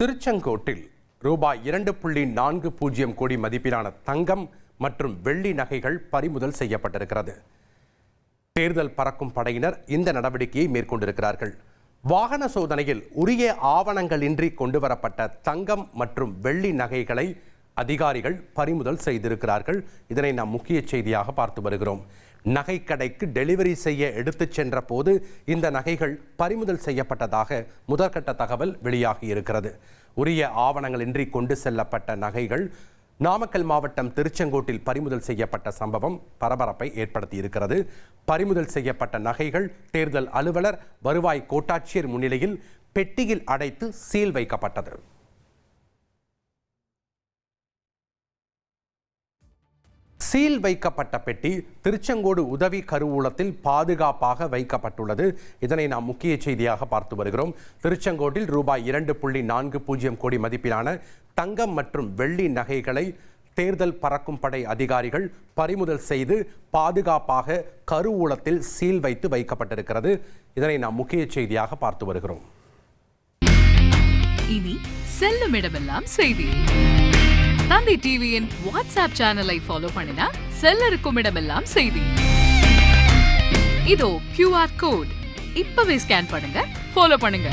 திருச்செங்கோட்டில் ரூபாய் 2.40 கோடி மதிப்பிலான தங்கம் மற்றும் வெள்ளி நகைகள் பறிமுதல் செய்யப்பட்டிருக்கிறது. தேர்தல் பறக்கும் படையினர் இந்த நடவடிக்கையை மேற்கொண்டிருக்கிறார்கள். வாகன சோதனையில் உரிய ஆவணங்களின்றி கொண்டுவரப்பட்ட தங்கம் மற்றும் வெள்ளி நகைகளை அதிகாரிகள் பறிமுதல் செய்திருக்கிறார்கள். இதனை நாம் முக்கிய செய்தியாக பார்த்து வருகிறோம். நகைக்கடைக்கு டெலிவரி செய்ய எடுத்துச் சென்ற போது இந்த நகைகள் பறிமுதல் செய்யப்பட்டதாக முதற்கட்ட தகவல் வெளியாகி இருக்கிறது. உரிய ஆவணங்களின்றி கொண்டு செல்லப்பட்ட நகைகள் நாமக்கல் மாவட்டம் திருச்செங்கோட்டில் பறிமுதல் செய்யப்பட்ட சம்பவம் பரபரப்பை ஏற்படுத்தி இருக்கிறது. பறிமுதல் செய்யப்பட்ட நகைகள் தேர்தல் அலுவலர் வருவாய் கோட்டாட்சியர் முன்னிலையில் பெட்டியில் அடைத்து சீல் வைக்கப்பட்டது. சீல் வைக்கப்பட்ட பெட்டி திருச்செங்கோடு உதவி கருவூலத்தில் பாதுகாப்பாக வைக்கப்பட்டுள்ளது. இதனை நாம் முக்கிய செய்தியாக பார்த்து வருகிறோம். திருச்செங்கோட்டில் ரூபாய் 2.40 கோடி மதிப்பிலான தங்கம் மற்றும் வெள்ளி நகைகளை தேர்தல் பறக்கும் படை அதிகாரிகள் பறிமுதல் செய்து பாதுகாப்பாக கருவூலத்தில் சீல் வைத்து வைக்கப்பட்டிருக்கிறது. இதனை நாம் முக்கிய செய்தியாக பார்த்து வருகிறோம். இனி செல்லும் இடமெல்லாம் செய்தி. தந்தி டிவியின் வாட்ஸ்அப் சேனலை ஃபாலோ பண்ணினா செல்ல இருக்கும் இடமெல்லாம் செய்தி. இதோ QR கோட் இப்பவே ஸ்கேன் பண்ணுங்க, ஃபாலோ பண்ணுங்க.